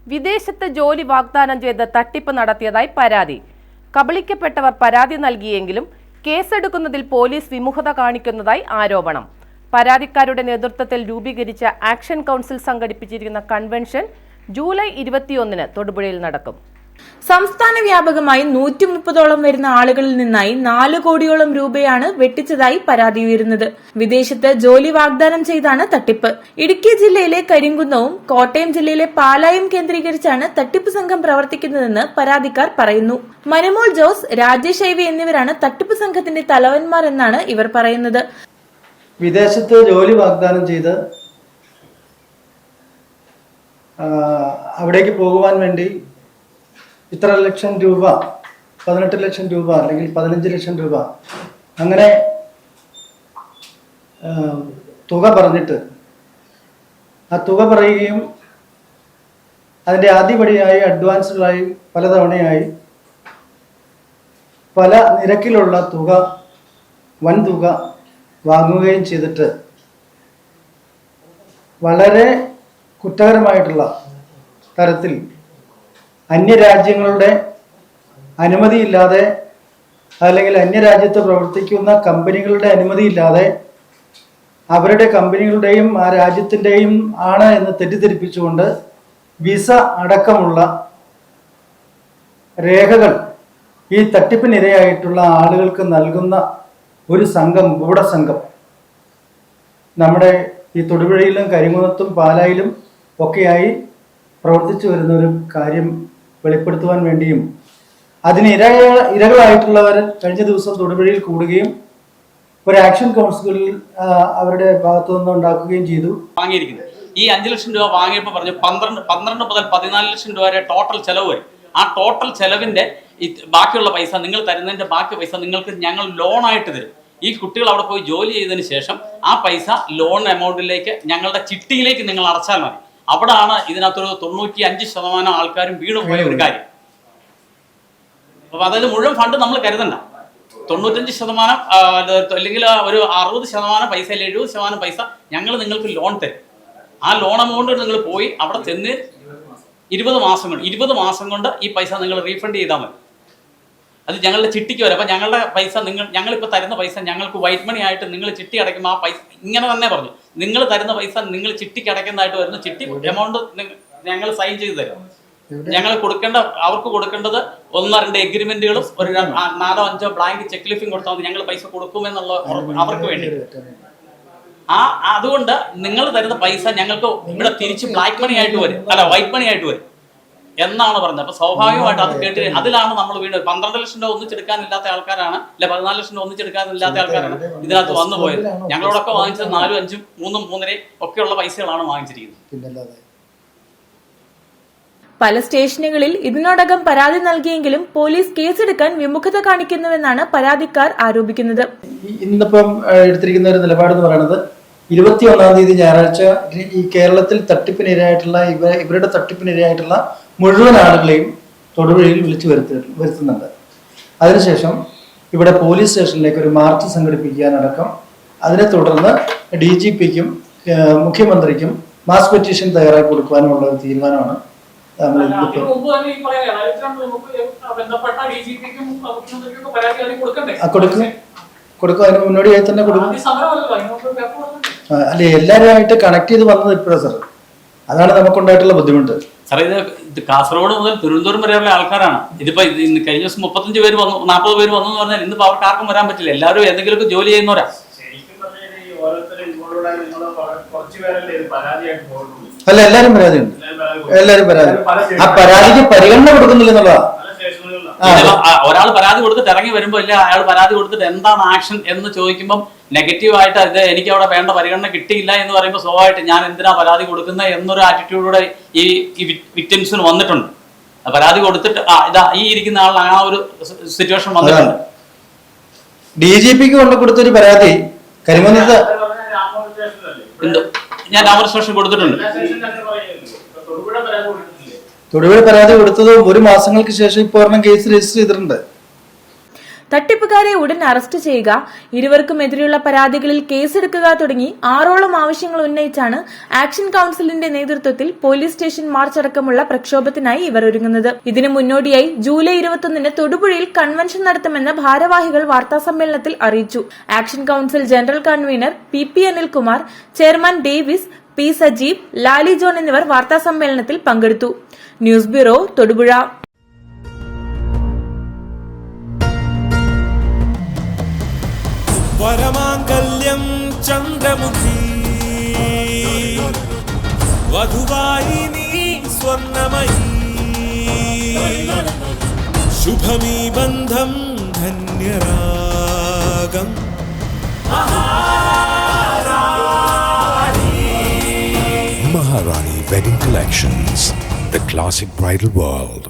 വിദേശത്ത് ജോലി വാഗ്ദാനം ചെയ്ത് തട്ടിപ്പ് നടത്തിയതായി പരാതി. കബളിക്കപ്പെട്ടവർ പരാതി നൽകിയെങ്കിലും കേസെടുക്കുന്നതിൽ പോലീസ് വിമുഖത കാണിക്കുന്നതായി ആരോപണം. പരാതിക്കാരുടെ നേതൃത്വത്തിൽ രൂപീകരിച്ച ആക്ഷൻ കൗൺസിൽ സംഘടിപ്പിച്ചിരിക്കുന്ന കൺവെൻഷൻ ജൂലൈ 21-ന് തൊടുപുഴയിൽ നടക്കും. സംസ്ഥാന വ്യാപകമായി 130ഓളം വരുന്ന ആളുകളിൽ നിന്നായി 4 കോടിയോളം രൂപയാണ് വെട്ടിച്ചതായി പരാതി ഉയരുന്നത്. വിദേശത്ത് ജോലി വാഗ്ദാനം ചെയ്താണ് തട്ടിപ്പ്. ഇടുക്കി ജില്ലയിലെ കരിങ്കുന്നവും കോട്ടയം ജില്ലയിലെ പാലായും കേന്ദ്രീകരിച്ചാണ് തട്ടിപ്പ് സംഘം പ്രവർത്തിക്കുന്നതെന്ന് പരാതിക്കാർ പറയുന്നു. മനുമോൾ ജോസ്, രാജേഷ് ഐവി എന്നിവരാണ് തട്ടിപ്പ് സംഘത്തിന്റെ തലവന്മാർ എന്നാണ് ഇവർ പറയുന്നത്. വിദേശത്ത് ജോലി വാഗ്ദാനം ചെയ്ത് അവിടേക്ക് പോകുവാൻ വേണ്ടി ഇത്ര ലക്ഷം രൂപ, 18 ലക്ഷം രൂപ അല്ലെങ്കിൽ 15 ലക്ഷം രൂപ അങ്ങനെ തുക പറഞ്ഞിട്ട് ആ തുക പറയുകയും അതിൻ്റെ ആദ്യപടിയായി അഡ്വാൻസുകളായി പലതവണയായി പല നിരക്കിലുള്ള തുക, വൻ തുക വാങ്ങുകയും ചെയ്തിട്ട് വളരെ കുറ്റകരമായിട്ടുള്ള തരത്തിൽ അന്യരാജ്യങ്ങളുടെ അനുമതിയില്ലാതെ അല്ലെങ്കിൽ അന്യരാജ്യത്ത് പ്രവർത്തിക്കുന്ന കമ്പനികളുടെ അനുമതിയില്ലാതെ അവരുടെ കമ്പനികളുടെയും ആ രാജ്യത്തിൻ്റെയും ആണ് എന്ന് തെറ്റിദ്ധരിപ്പിച്ചുകൊണ്ട് വിസ അടക്കമുള്ള രേഖകൾ ഈ തട്ടിപ്പിനിരയായിട്ടുള്ള ആളുകൾക്ക് നൽകുന്ന ഒരു സംഘം, ഗൂഢസംഘം നമ്മുടെ ഈ തൊടുപുഴയിലും കരിങ്കുന്നത്തും പാലായിലും ഒക്കെയായി പ്രവർത്തിച്ചു വരുന്ന ഒരു കാര്യം വെളിപ്പെടുത്തുവാൻ വേണ്ടിയും അതിന് ഇരകളായിട്ടുള്ളവർ കഴിഞ്ഞ ദിവസം തൊടുപുഴയിൽ കൂടുകയും ഒരു ആക്ഷൻ കൗൺസിലിൽ അവരുടെ ഭാഗത്തു നിന്ന് ഉണ്ടാക്കുകയും ചെയ്തു. വാങ്ങിയിരിക്കുന്നത് ഈ 5 ലക്ഷം രൂപ വാങ്ങിയപ്പോൾ പറഞ്ഞു 12 മുതൽ 14 ലക്ഷം രൂപ വരെ ടോട്ടൽ ചെലവ് വരും. ആ ടോട്ടൽ ചെലവിന്റെ ബാക്കിയുള്ള പൈസ, നിങ്ങൾ തരുന്നതിന്റെ ബാക്കി പൈസ നിങ്ങൾക്ക് ഞങ്ങൾ ലോണായിട്ട് തരും. ഈ കുട്ടികൾ അവിടെ പോയി ജോലി ചെയ്തതിന് ശേഷം ആ പൈസ ലോൺ എമൗണ്ടിലേക്ക് ഞങ്ങളുടെ ചിട്ടിയിലേക്ക് നിങ്ങൾ അടച്ചാൽ മതി. അവിടാണ് ഇതിനകത്തൊരു 95% ആൾക്കാരും വീണുപോയ ഒരു കാര്യം. അപ്പൊ അതായത് മുഴുവൻ ഫണ്ട് നമ്മൾ കരുതണ്ട. 95% അല്ലെങ്കിൽ ഒരു 60% പൈസ അല്ലെങ്കിൽ 70% പൈസ ഞങ്ങൾ നിങ്ങൾക്ക് ലോൺ തരും. ആ ലോൺ എമൗണ്ട് നിങ്ങൾ പോയി അവിടെ ചെന്ന് 20 മാസം കൊണ്ട് ഈ പൈസ നിങ്ങൾ റീഫണ്ട് ചെയ്താൽ മതി. അത് ഞങ്ങളുടെ ചിട്ടിക്ക് വരും. അപ്പൊ ഞങ്ങളുടെ പൈസ ഞങ്ങളിപ്പോൾ തരുന്ന പൈസ ഞങ്ങൾക്ക് വൈറ്റ് മണി ആയിട്ട് നിങ്ങൾ ചിട്ടി അടയ്ക്കുമ്പോൾ ആ പൈസ ഇങ്ങനെ തന്നെ പറഞ്ഞു, നിങ്ങൾ തരുന്ന പൈസ നിങ്ങൾ ചിട്ടിക്ക് അടയ്ക്കുന്നതായിട്ട് വരുന്നു. ചിട്ടി എമൗണ്ട് ഞങ്ങൾ സൈൻ ചെയ്ത് തരും. ഞങ്ങൾ അവർക്ക് കൊടുക്കേണ്ടത് 1-2 എഗ്രിമെന്റുകളും ഒരു 4-5 ബ്ലാങ്ക് ചെക്ക് ലീഫും കൊടുത്താൽ മതി. ഞങ്ങൾ പൈസ കൊടുക്കുമെന്നുള്ള അവർക്ക് വേണ്ടി. അതുകൊണ്ട് നിങ്ങൾ തരുന്ന പൈസ ഞങ്ങൾക്ക് ഇവിടെ തിരിച്ച് ബ്ലാക്ക് മണി ആയിട്ട് വരും, അല്ല വൈറ്റ് മണി ആയിട്ട് വരും എന്നാണ് പറഞ്ഞത്. അപ്പൊ സ്വാഭാവികമായിട്ട് അത് കേട്ട് അതിലാണ് നമ്മൾ വീണ്ടും 12 ലക്ഷം രൂപ ഒന്നിച്ചെടുക്കാനില്ലാത്ത ആൾക്കാരാണ്, അല്ലെ 14 ലക്ഷം രൂപ ഒന്നിച്ചെടുക്കാനില്ലാത്ത ആൾക്കാരാണ് ഇതിനകത്ത് വന്നു പോയത്. ഞങ്ങളോടൊക്കെ വാങ്ങിച്ചത് 4, 5, 3, 3.5 ഒക്കെയുള്ള പൈസകളാണ് വാങ്ങിച്ചിരിക്കുന്നത്. പല സ്റ്റേഷനുകളിൽ ഇതിനോടകം പരാതി നൽകിയെങ്കിലും പോലീസ് കേസെടുക്കാൻ വിമുഖത കാണിക്കുന്നുവെന്നാണ് പരാതിക്കാർ ആരോപിക്കുന്നത്. ഇന്നിപ്പം എടുത്തിരിക്കുന്ന ഒരു നിലപാട് എന്ന് പറയുന്നത് 21-ാം തീയതി ഞായറാഴ്ച ഈ കേരളത്തിൽ തട്ടിപ്പിനിരയായിട്ടുള്ള ഇവരുടെ തട്ടിപ്പിനിരയായിട്ടുള്ള മുഴുവൻ ആളുകളെയും തൊടുപുഴയിൽ വിളിച്ചു വരുത്തുന്നുണ്ട്. അതിനുശേഷം ഇവിടെ പോലീസ് സ്റ്റേഷനിലേക്ക് ഒരു മാർച്ച് സംഘടിപ്പിക്കാനടക്കം, അതിനെ തുടർന്ന് DGPക്കും മുഖ്യമന്ത്രിക്കും മാസ് പെറ്റീഷൻ തയ്യാറാക്കി കൊടുക്കുവാനുമുള്ള ഒരു തീരുമാനമാണ് നമ്മൾ കൊടുക്കും. അതിന് മുന്നോടിയായി തന്നെ കൊടുക്കും. അല്ലെ, എല്ലാവരുമായിട്ട് കണക്ട് ചെയ്ത് വന്നത് ഇപ്പോഴാണ് സാർ. അതാണ് നമുക്കുണ്ടായിട്ടുള്ള ബുദ്ധിമുട്ട്. സാറേ, ഇത് കാസർഗോഡ് മുതൽ തിരുവനന്തപുരം വരെയുള്ള ആൾക്കാരാണ്. ഇതിപ്പോ കഴിഞ്ഞ ദിവസം 35 പേര് വന്നു, 40 പേര് വന്നു എന്ന് പറഞ്ഞാൽ ഇന്നിപ്പോ അവർക്ക് ആർക്കും വരാൻ പറ്റില്ല. എല്ലാവരും എന്തെങ്കിലുമൊക്കെ ജോലി ചെയ്യുന്നവരാ. അല്ല, എല്ലാരും പരാതിയുണ്ട്. എല്ലാരും പരാതി. ആ പരാതിക്ക് പരിഗണന കൊടുക്കുന്നില്ലെന്നുള്ളതാ. ഒരാൾ പരാതി കൊടുത്തിട്ട് ഇറങ്ങി വരുമ്പോ ഇല്ല, അയാൾ പരാതി കൊടുത്തിട്ട് എന്താണ് ആക്ഷൻ എന്ന് ചോദിക്കുമ്പോൾ നെഗറ്റീവായിട്ട് ഇത് എനിക്ക് അവിടെ വേണ്ട പരിഗണന കിട്ടിയില്ല എന്ന് പറയുമ്പോൾ സ്വാഭാവികമായിട്ട് ഞാൻ എന്തിനാ പരാതി കൊടുക്കുന്നത് എന്നൊരു ആറ്റിറ്റ്യൂഡോടെ ഈ വിക്ടിംസിന് വന്നിട്ടുണ്ട്. പരാതി കൊടുത്തിട്ട് ഇതാ ഈ ഇരിക്കുന്ന ആളിന് ആ ഒരു സിറ്റുവേഷൻ വന്നിട്ടുണ്ട്. DGPക്ക് കൊണ്ട് കൊടുത്തൊരു പരാതി കരിമന്നത്ത് ഞാൻ രാമർ സ്റ്റേഷൻ കൊടുത്തിട്ടുണ്ട്. തൊടുപുഴ പരാതി കൊടുത്തത് 1 മാസങ്ങൾക്ക് ശേഷം ഇപ്പോൾ കേസ് രജിസ്റ്റർ ചെയ്തിട്ടുണ്ട്. തട്ടിപ്പുകാരെ ഉടൻ അറസ്റ്റ് ചെയ്യുക, ഇരുവർക്കുമെതിരെയുള്ള പരാതികളിൽ കേസെടുക്കുക തുടങ്ങി 6ഓളം ആവശ്യങ്ങൾ ഉന്നയിച്ചാണ് ആക്ഷൻ കൌൺസിലിന്റെ നേതൃത്വത്തിൽ പോലീസ് സ്റ്റേഷൻ മാർച്ച് അടക്കമുള്ള പ്രക്ഷോഭത്തിനായി ഇവർ ഒരുങ്ങുന്നത്. ഇതിനു മുന്നോടിയായി ജൂലൈ 21 തൊടുപുഴയിൽ കൺവെൻഷൻ നടത്തുമെന്ന് ഭാരവാഹികൾ വാർത്താസമ്മേളനത്തിൽ അറിയിച്ചു. Action council general convener PP Anilkumar, chairman Davis, P Sajeev, Lali John എന്നിവർ വാർത്താസമ്മേളനത്തിൽ പങ്കെടുത്തു. News bureau, Thodupuzha. വരമാംഗല്യം ചന്ദ്രമുഖി വധുവായി നീ സ്വർണമയി ശുഭമീ ബന്ധം ധന്യരാഗം Maharani Wedding Collections, the classic bridal world.